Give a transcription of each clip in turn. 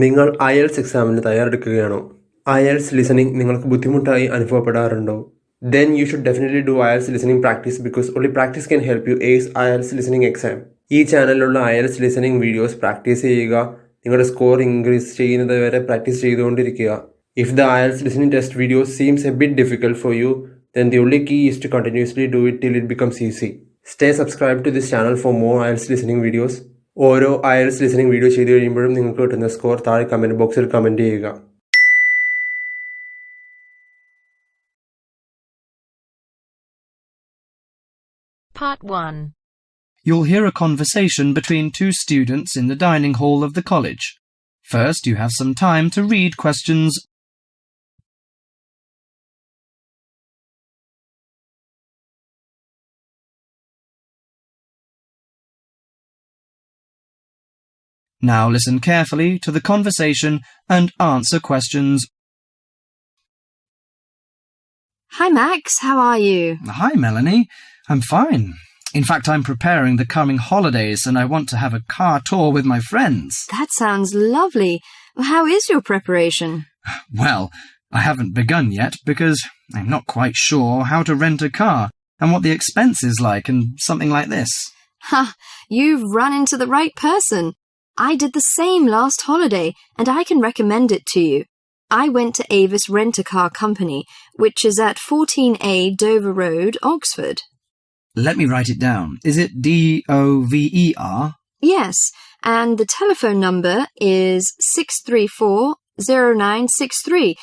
നിങ്ങൾ IELTS എക്സാമിന് തയ്യാറെടുക്കുകയാണോ? IELTS listening നിങ്ങൾക്ക് ബുദ്ധിമുട്ടായി അനുഭവപ്പെടാറുണ്ടോ? Then you should definitely do IELTS listening practice because only practice can help you ace IELTS listening exam. ഈ ചാനലിലുള്ള IELTS listening videos practice ചെയ്യുക, നിങ്ങളുടെ score increase ചെയ്യുന്നത് വരെ പ്രാക്ടീസ് ചെയ്തുകൊണ്ടിരിക്കുക. If the IELTS listening test video seems a bit difficult for you, then the only key is to continuously do it till it becomes easy. Stay subscribed to this channel for more IELTS listening videos. ഓരോ IELTS listening video ചെയ്ത് കഴിയുമ്പോഴും നിങ്ങൾക്ക് കിട്ടുന്ന score താഴെ comment ബോക്സിൽ comment ചെയ്യുക. Part 1. You'll hear a conversation between two students in the dining hall of the college. First, you have some time to read questions. Now listen carefully to the conversation and answer questions. Hi Max, how are you? Hi Melanie, I'm fine. In fact, I'm preparing the coming holidays and I want to have a car tour with my friends. That sounds lovely. How is your preparation? Well, I haven't begun yet because I'm not quite sure how to rent a car and what the expense is like and something like this. Ha! You've run into the right person. I did the same last holiday and I can recommend it to you. I went to Avis Rent-A-Car Company, which is at 14A Dover Road, Oxford. Let me write it down. Is it DOVER? Yes, and the telephone number is 634-0963.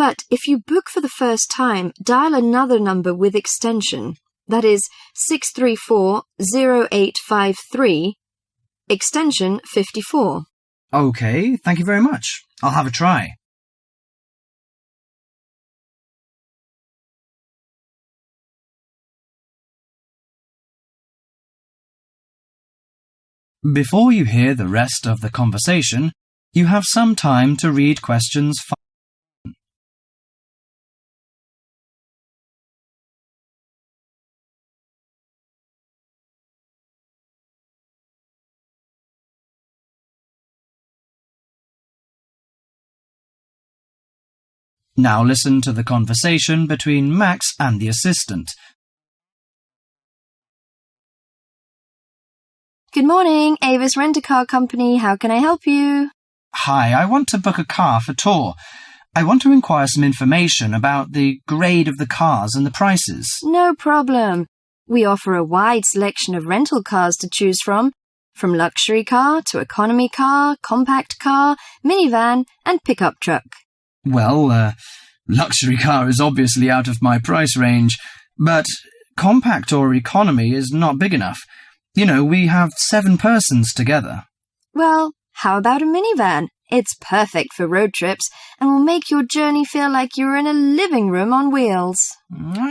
But if you book for the first time, dial another number with extension. That is 634-0853, extension 54. Okay, thank you very much. I'll have a try. Before you hear the rest of the conversation, you have some time to read questions 5. Now listen to the conversation between Max and the assistant. Good morning, Avis Rent-A-Car Company. How can I help you? Hi, I want to book a car for tour. I want to inquire some information about the grade of the cars and the prices. No problem. We offer a wide selection of rental cars to choose from luxury car to economy car, compact car, minivan, and pickup truck. Well, luxury car is obviously out of my price range, but compact or economy is not big enough. You know, we have 7 persons together. Well, how about a minivan? It's perfect for road trips and will make your journey feel like you're in a living room on wheels.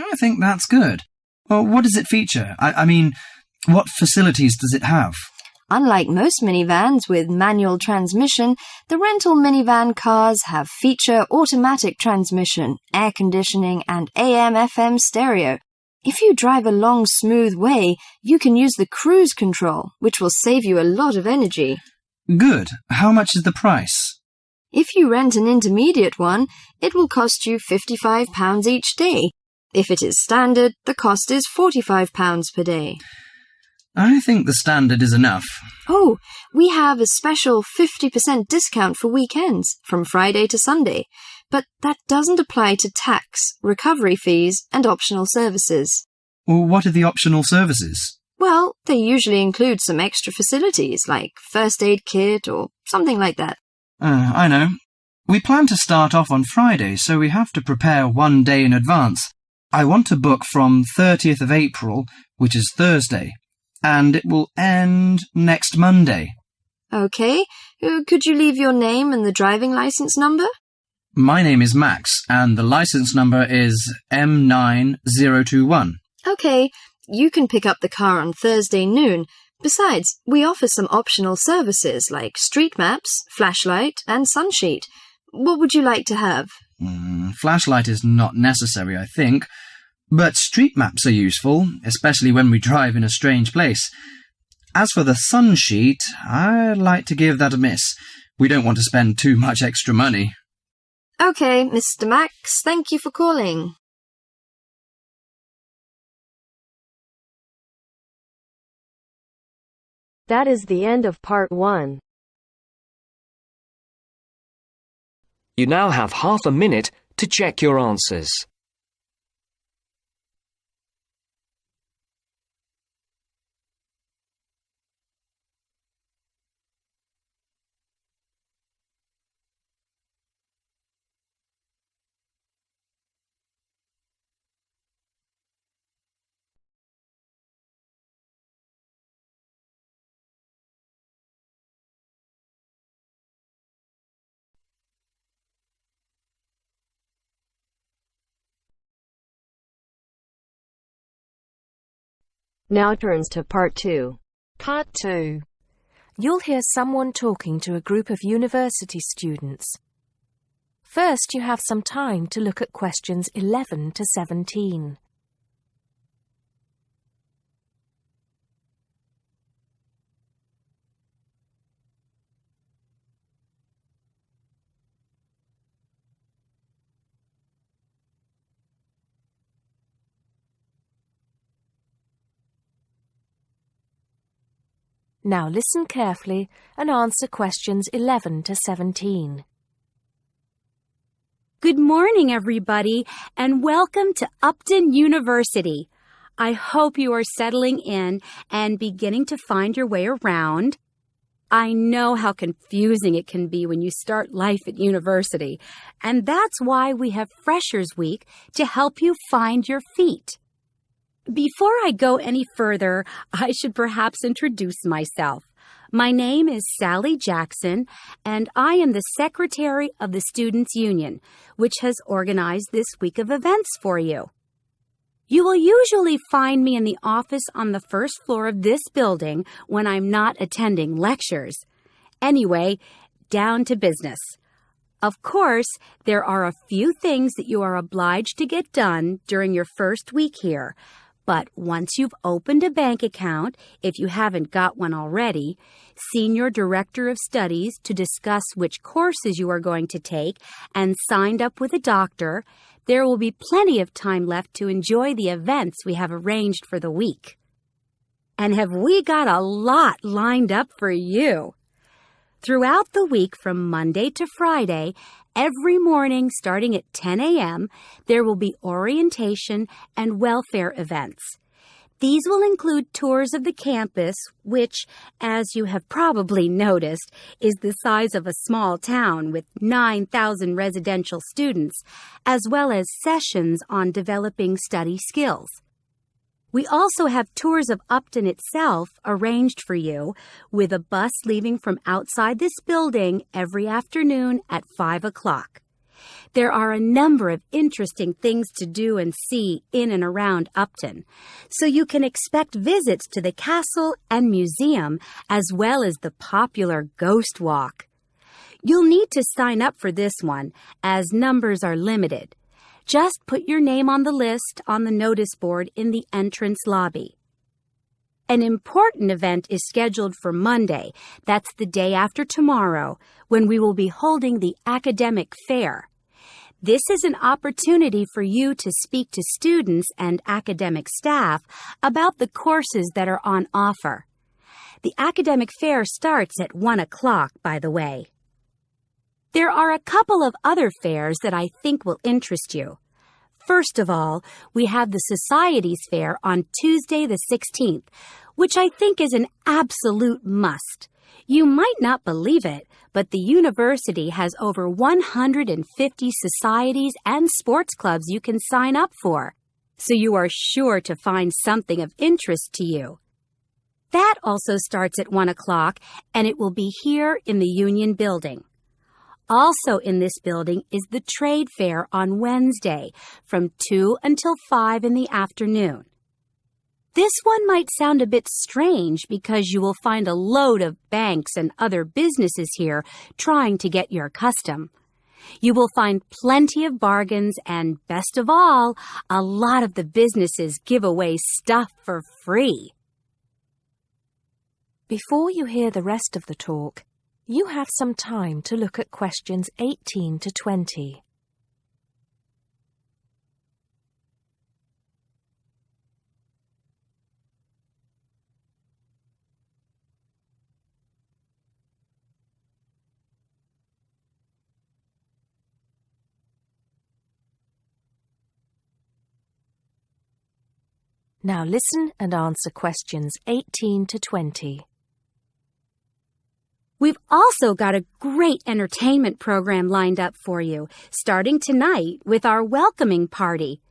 I think that's good. Well, what does it feature? I mean, what facilities does it have? Unlike most minivans with manual transmission, the rental minivan cars have feature automatic transmission, air conditioning, and AM/FM stereo. If you drive a long, smooth way, you can use the cruise control, which will save you a lot of energy. Good. How much is the price? If you rent an intermediate one, it will cost you £55 each day. If it is standard, the cost is £45 per day. I think the standard is enough. Oh, we have a special 50% discount for weekends, from Friday to Sunday. But that doesn't apply to tax, recovery fees, and optional services. Well, what are the optional services? Well, they usually include some extra facilities, like first aid kit or something like that. I know. We plan to start off on Friday, so we have to prepare 1 day in advance. I want to book from 30th of April, which is Thursday, and it will end next Monday. Okay. Could you leave your name and the driving license number? My name is Max, and the license number is M9021. Okay, you can pick up the car on Thursday noon. Besides, we offer some optional services like street maps, flashlight, and sunsheet. What would you like to have? Flashlight is not necessary, I think, but street maps are useful, especially when we drive in a strange place. As for the sunsheet, I'd like to give that a miss. We don't want to spend too much extra money. Okay, Mr. Max, thank you for calling. That is the end of part 1. You now have half a minute to check your answers. Now turns to part 2. Part 2. You'll hear someone talking to a group of university students. First, you have some time to look at questions 11 to 17. Now listen carefully and answer questions 11 to 17. Good morning, everybody, and welcome to Upton University. I hope you are settling in and beginning to find your way around. I know how confusing it can be when you start life at university, and that's why we have Freshers Week to help you find your feet. Before I go any further, I should perhaps introduce myself. My name is Sally Jackson, and I am the Secretary of the Students' Union, which has organized this week of events for you. You will usually find me in the office on the first floor of this building when I'm not attending lectures. Anyway, down to business. Of course, there are a few things that you are obliged to get done during your first week here. But once you've opened a bank account, if you haven't got one already, seen your director of studies to discuss which courses you are going to take, and signed up with a doctor, there will be plenty of time left to enjoy the events we have arranged for the week. And have we got a lot lined up for you? Throughout the week from Monday to Friday, every morning starting at 10 a.m., there will be orientation and welfare events. These will include tours of the campus, which, as you have probably noticed, is the size of a small town with 9,000 residential students, as well as sessions on developing study skills. We also have tours of Upton itself arranged for you, with a bus leaving from outside this building every afternoon at 5 o'clock. There are a number of interesting things to do and see in and around Upton, so you can expect visits to the castle and museum as well as the popular Ghost Walk. You'll need to sign up for this one, as numbers are limited. Just put your name on the list on the notice board in the entrance lobby. An important event is scheduled for Monday, that's the day after tomorrow, when we will be holding the academic fair. This is an opportunity for you to speak to students and academic staff about the courses that are on offer. The academic fair starts at 1 o'clock, by the way. There are a couple of other fairs that I think will interest you. First of all, we have the Societies Fair on Tuesday the 16th, which I think is an absolute must. You might not believe it, but the university has over 150 societies and sports clubs you can sign up for, so you are sure to find something of interest to you. That also starts at 1 o'clock, and it will be here in the Union Building. Also in this building is the Trade Fair on Wednesday from 2 until 5 in the afternoon. This one might sound a bit strange because you will find a load of banks and other businesses here trying to get your custom. You will find plenty of bargains and, best of all, a lot of the businesses give away stuff for free. Before you hear the rest of the talk, You have some time to look at questions 18 to 20. Now listen and answer questions 18 to 20. We've also got a great entertainment program lined up for you, starting tonight with our welcoming party.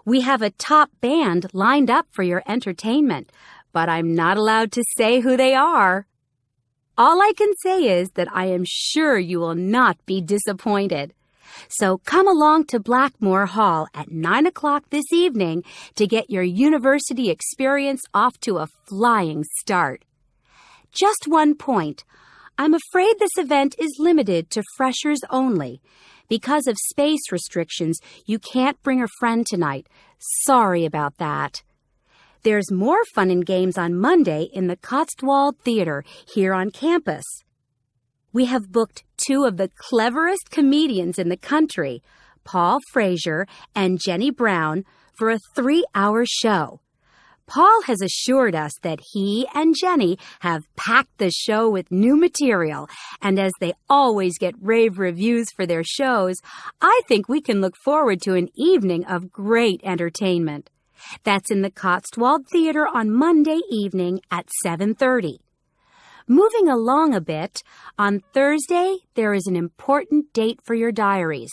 We have a top band lined up for your entertainment, but I'm not allowed to say who they are. All I can say is that I am sure you will not be disappointed. So come along to Blackmore Hall at 9 o'clock this evening to get your university experience off to a flying start. Just one point. I'm afraid this event is limited to freshers only. Because of space restrictions, you can't bring a friend tonight. Sorry about that. There's more fun and games on Monday in the Cotswold Theater here on campus. We have booked two of the cleverest comedians in the country, Paul Frazier and Jenny Brown, for a 3-hour show. Paul has assured us that he and Jenny have packed the show with new material, and as they always get rave reviews for their shows, I think we can look forward to an evening of great entertainment. That's in the Cotswold Theater on Monday evening at 7:30. Moving along a bit, on Thursday there is an important date for your diaries.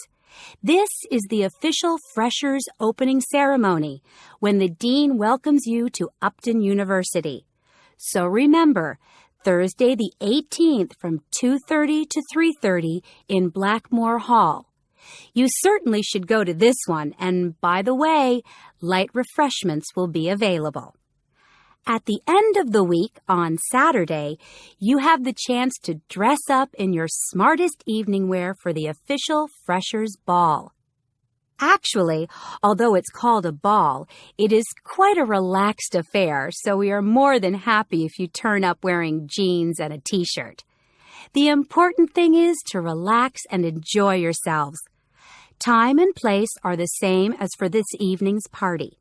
This is the official Freshers opening ceremony, when the Dean welcomes you to Upton University. So remember, Thursday the 18th from 2:30 to 3:30 in Blackmore Hall. You certainly should go to this one, and by the way, light refreshments will be available. At the end of the week, on Saturday, you have the chance to dress up in your smartest evening wear for the official Freshers' Ball. Actually, although it's called a ball, it is quite a relaxed affair, so we are more than happy if you turn up wearing jeans and a t-shirt. The important thing is to relax and enjoy yourselves. Time and place are the same as for this evening's party.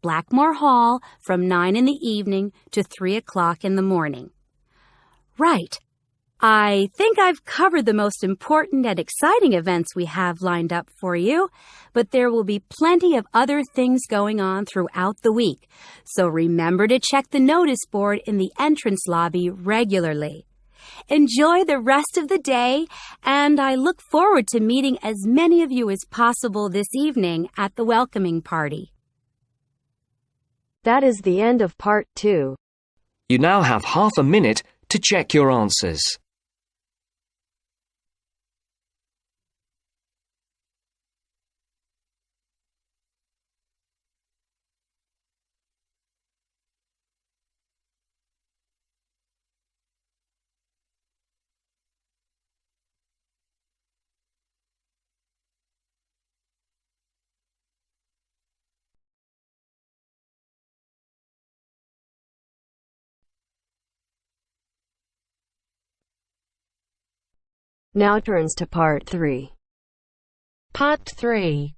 Blackmore Hall from 9 in the evening to 3 o'clock in the morning. Right. I think I've covered the most important and exciting events we have lined up for you, but there will be plenty of other things going on throughout the week, so remember to check the notice board in the entrance lobby regularly. Enjoy the rest of the day, and I look forward to meeting as many of you as possible this evening at the welcoming party. That is the end of Part 2. You now have half a minute to check your answers. Now turns to Part 3. Part 3.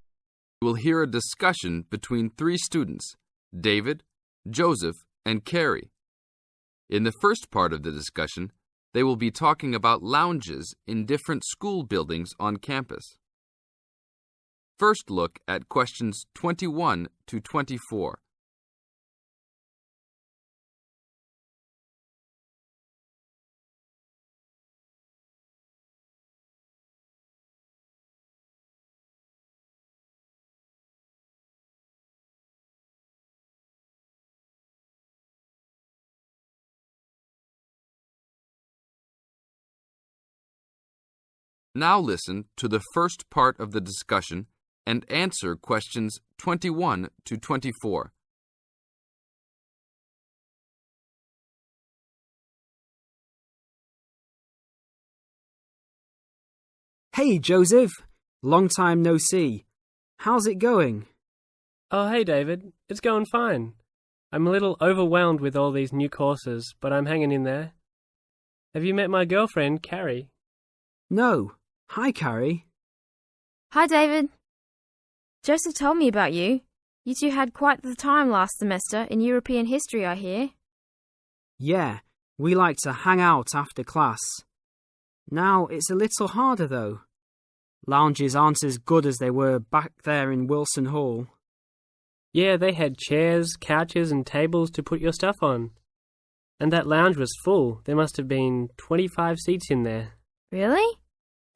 You will hear a discussion between 3 students, David, Joseph, and Carrie. In the first part of the discussion, they will be talking about lounges in different school buildings on campus. First look at questions 21 to 24. Now listen to the first part of the discussion and answer questions 21 to 24. Hey, Joseph. Long time no see. How's it going? Oh, hey, David. It's going fine. I'm a little overwhelmed with all these new courses, but I'm hanging in there. Have you met my girlfriend, Carrie? No. Hi, Carrie. Hi, David. Joseph told me about you. You two had quite the time last semester in European history, I hear. Yeah, we like to hang out after class. Now it's a little harder, though. Lounges aren't as good as they were back there in Wilson Hall. Yeah, they had chairs, couches and tables to put your stuff on. And that lounge was full. There must have been 25 seats in there. Really?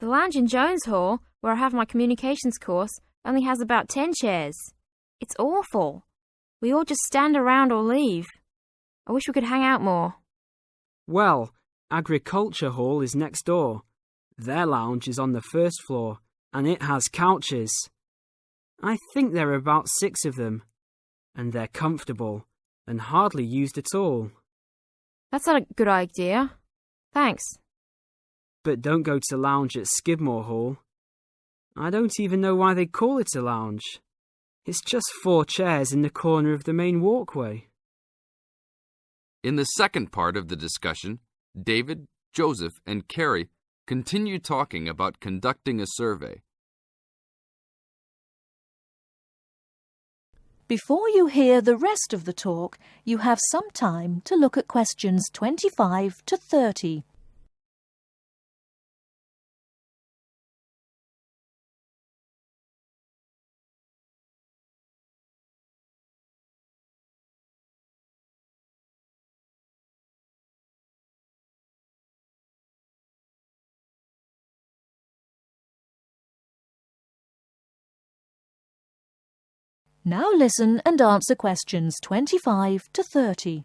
The lounge in Jones Hall, where I have my communications course, only has about 10 chairs. It's awful. We all just stand around or leave. I wish we could hang out more. Well, Agriculture Hall is next door. Their lounge is on the first floor, and it has couches. I think there are about 6 of them, and they're comfortable and hardly used at all. That's not a good idea. Thanks. But don't go to lounge at Skidmore Hall. I don't even know why they call it a lounge. It's just 4 chairs in the corner of the main walkway. In the second part of the discussion, David, Joseph, and Carrie continue talking about conducting a survey. Before you hear the rest of the talk, you have some time to look at questions 25 to 30. Now listen and answer questions 25 to 30.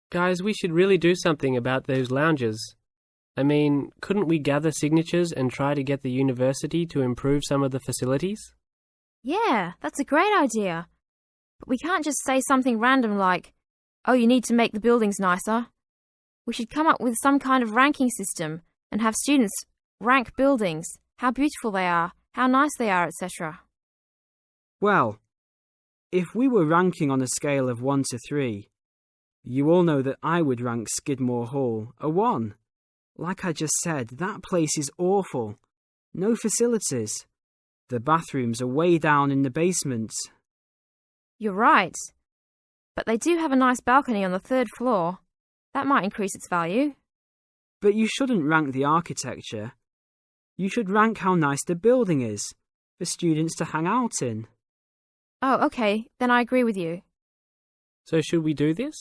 Guys, we should really do something about those lounges. I mean, couldn't we gather signatures and try to get the university to improve some of the facilities? Yeah, that's a great idea. But we can't just say something random like, oh, you need to make the buildings nicer. We should come up with some kind of ranking system and have students rank buildings, how beautiful they are, how nice they are, etc. Well, if we were ranking on a scale of 1 to 3, you all know that I would rank Skidmore Hall a 1. Like I just said, that place is awful. No facilities. The bathrooms are way down in the basement. You're right. But they do have a nice balcony on the 3rd floor. That might increase its value. But you shouldn't rank the architecture. You should rank how nice the building is for students to hang out in. Oh, okay. Then I agree with you. So should we do this?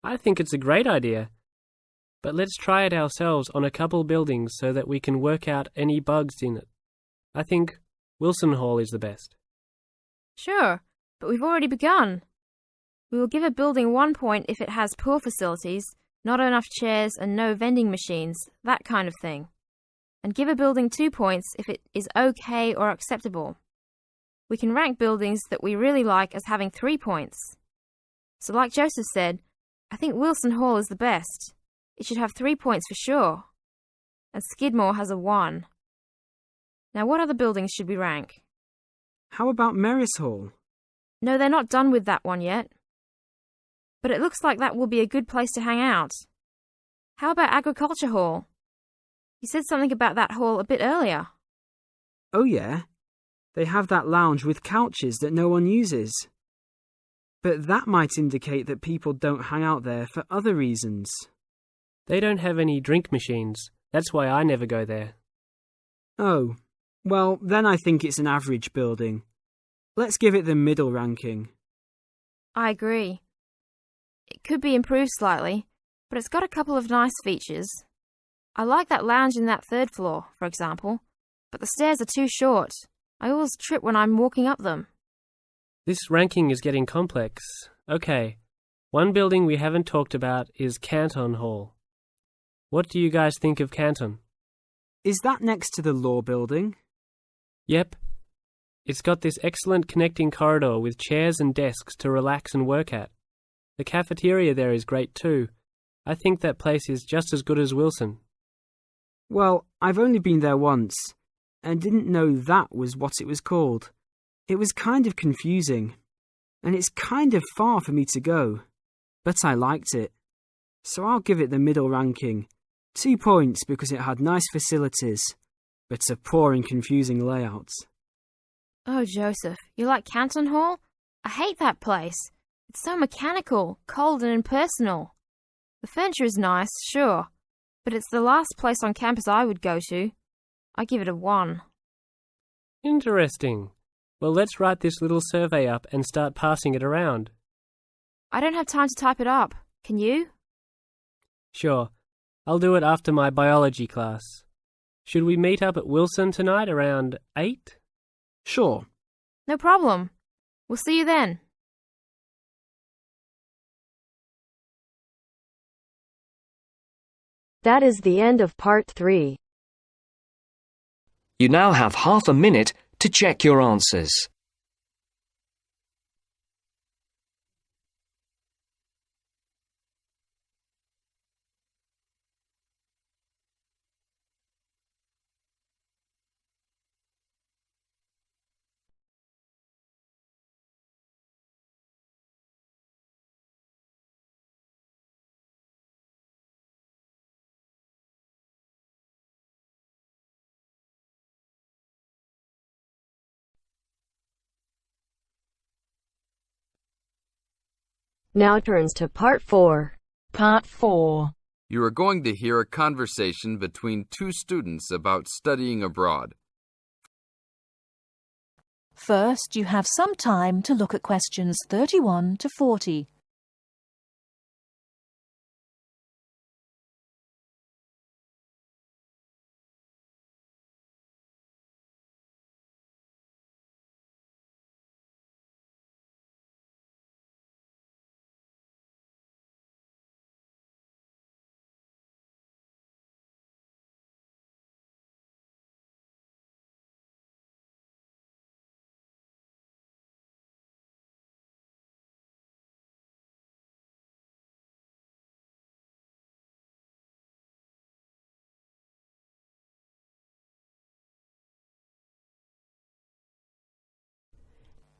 I think it's a great idea. But let's try it ourselves on a couple buildings so that we can work out any bugs in it. I think Wilson Hall is the best. Sure, but we've already begun. We will give a building 1 point if it has poor facilities, not enough chairs and no vending machines, that kind of thing. And give a building 2 points if it is okay or acceptable. We can rank buildings that we really like as having 3 points. So like Joseph said, I think Wilson Hall is the best. It should have 3 points for sure. And Skidmore has a 1. Now what other buildings should we rank? How about Merris Hall? No, they're not done with that one yet. But it looks like that will be a good place to hang out. How about Agriculture Hall? You said something about that hall a bit earlier. Oh yeah, they have that lounge with couches that no one uses. But that might indicate that people don't hang out there for other reasons. They don't have any drink machines. That's why I never go there. Oh, well, then I think it's an average building. Let's give it the middle ranking. I agree. It could be improved slightly, but it's got a couple of nice features. I like that lounge in that 3rd floor, for example, but the stairs are too short. I always trip when I'm walking up them. This ranking is getting complex. Okay, one building we haven't talked about is Canton Hall. What do you guys think of Canton? Is that next to the law building? Yep. It's got this excellent connecting corridor with chairs and desks to relax and work at. The cafeteria there is great too. I think that place is just as good as Wilson. Well, I've only been there once, and didn't know that was what it was called. It was kind of confusing, and it's kind of far for me to go, but I liked it. so I'll give it the middle ranking. 2 points because it had nice facilities, but a poor and confusing layout. Oh, Joseph, you like Canton Hall? I hate that place. It's so mechanical, cold and impersonal. The furniture is nice, sure, but it's the last place on campus I would go to. I give it a 1. Interesting. Well, let's write this little survey up and start passing it around. I don't have time to type it up. Can you? Sure. I'll do it after my biology class. Should we meet up at Wilson tonight around 8? Sure. No problem. We'll see you then. That is the end of part 3. You now have half a minute to check your answers. Now turns to part 4. Part 4. You are going to hear a conversation between 2 students about studying abroad. First, you have some time to look at questions 31 to 40.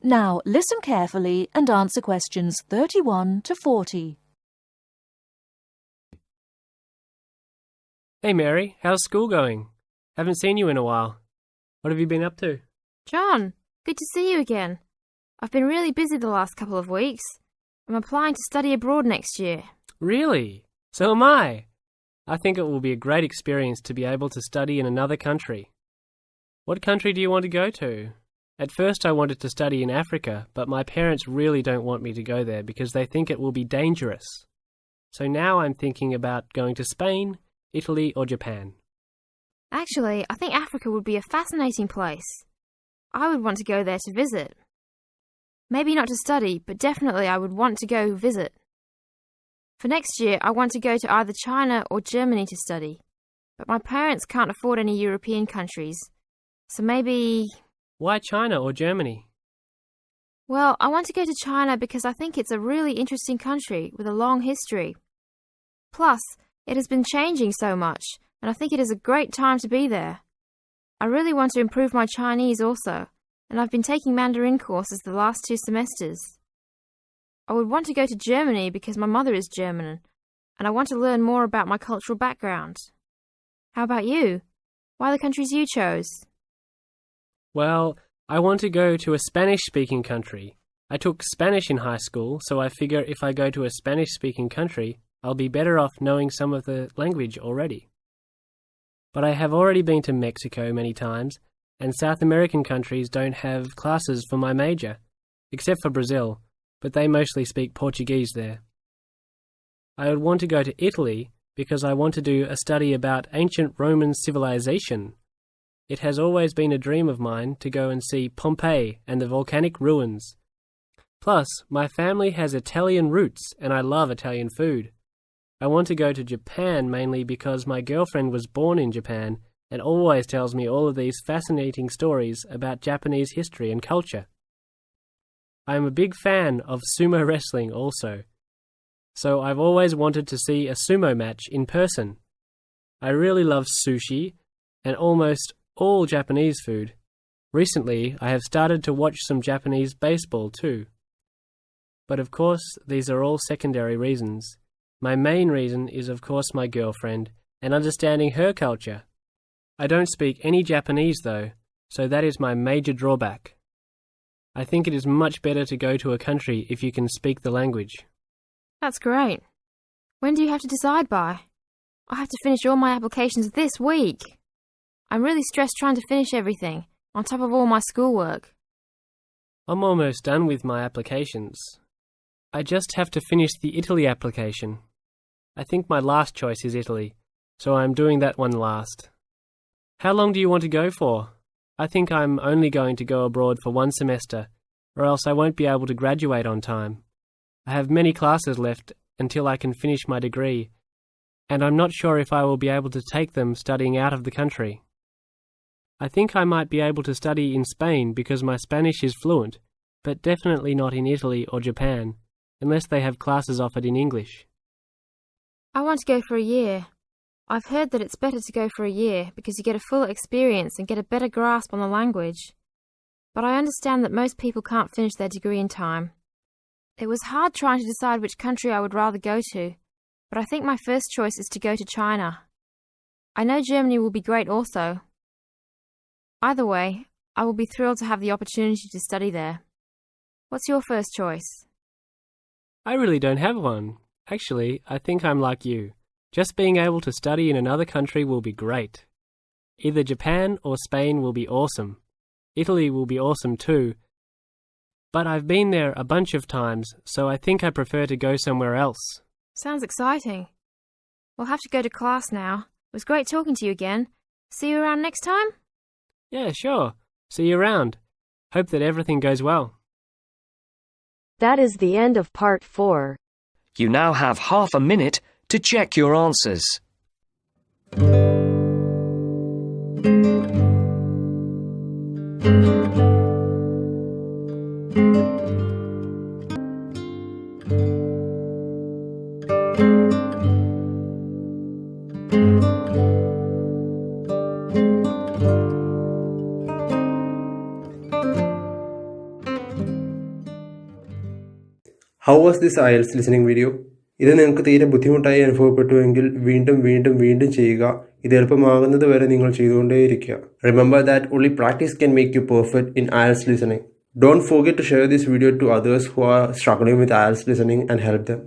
Now, listen carefully and answer questions 31 to 40. Hey Mary, how's school going? Haven't seen you in a while. What have you been up to? John, good to see you again. I've been really busy the last couple of weeks. I'm applying to study abroad next year. Really? So am I. I think it will be a great experience to be able to study in another country. What country do you want to go to? At first I wanted to study in Africa, but my parents really don't want me to go there because they think it will be dangerous. So now I'm thinking about going to Spain, Italy or Japan. Actually, I think Africa would be a fascinating place. I would want to go there to visit. Maybe not to study, but definitely I would want to go visit. For next year, I want to go to either China or Germany to study. But my parents can't afford any European countries. So maybe... Why China or Germany? Well, I want to go to China because I think it's a really interesting country with a long history. Plus, it has been changing so much, and I think it is a great time to be there. I really want to improve my Chinese also, and I've been taking Mandarin courses the last 2 semesters. I would want to go to Germany because my mother is German, and I want to learn more about my cultural background. How about you? Why the countries you chose? Well, I want to go to a Spanish-speaking country. I took Spanish in high school, so I figure if I go to a Spanish-speaking country, I'll be better off knowing some of the language already. But I have already been to Mexico many times, and South American countries don't have classes for my major, except for Brazil, but they mostly speak Portuguese there. I would want to go to Italy because I want to do a study about ancient Roman civilization. It has always been a dream of mine to go and see Pompeii and the volcanic ruins. Plus, my family has Italian roots and I love Italian food. I want to go to Japan mainly because my girlfriend was born in Japan and always tells me all of these fascinating stories about Japanese history and culture. I am a big fan of sumo wrestling also, so I've always wanted to see a sumo match in person. I really love sushi and almost all Japanese food. Recently, I have started to watch some Japanese baseball too. But of course, these are all secondary reasons. My main reason is, of course, my girlfriend and understanding her culture. I don't speak any Japanese, though, so that is my major drawback. I think it is much better to go to a country if you can speak the language. That's great. When do you have to decide by? I have to finish all my applications this week. I'm really stressed trying to finish everything, on top of all my schoolwork. I'm almost done with my applications. I just have to finish the Italy application. I think my last choice is Italy, so I'm doing that one last. How long do you want to go for? I think I'm only going to go abroad for 1 semester, or else I won't be able to graduate on time. I have many classes left until I can finish my degree, and I'm not sure if I will be able to take them studying out of the country. I think I might be able to study in Spain because my Spanish is fluent, but definitely not in Italy or Japan, unless they have classes offered in English. I want to go for a year. I've heard that it's better to go for a year because you get a full experience and get a better grasp on the language. But I understand that most people can't finish their degree in time. It was hard trying to decide which country I would rather go to, but I think my first choice is to go to China. I know Germany will be great also. Either way, I will be thrilled to have the opportunity to study there. What's your first choice? I really don't have one. Actually, I think I'm like you. Just being able to study in another country will be great. Either Japan or Spain will be awesome. Italy will be awesome too. But I've been there a bunch of times, so I think I prefer to go somewhere else. Sounds exciting. We'll have to go to class now. It was great talking to you again. See you around next time? Yeah, sure. See you around. Hope that everything goes well. That is the end of part 4. You now have half a minute to check your answers. How was this IELTS listening video? ഇത് നിങ്ങൾക്ക് തീരെ ബുദ്ധിമുട്ടായി അനുഭവപ്പെട്ടുവെങ്കിൽ വീണ്ടും ചെയ്യുക. ഇത് എളുപ്പമാകുന്നത് വരെ നിങ്ങൾ ചെയ്തുകൊണ്ടേയിരിക്കുക. Remember that only practice can make you perfect in IELTS listening. Don't forget to share this video to others who are struggling with IELTS listening and help them.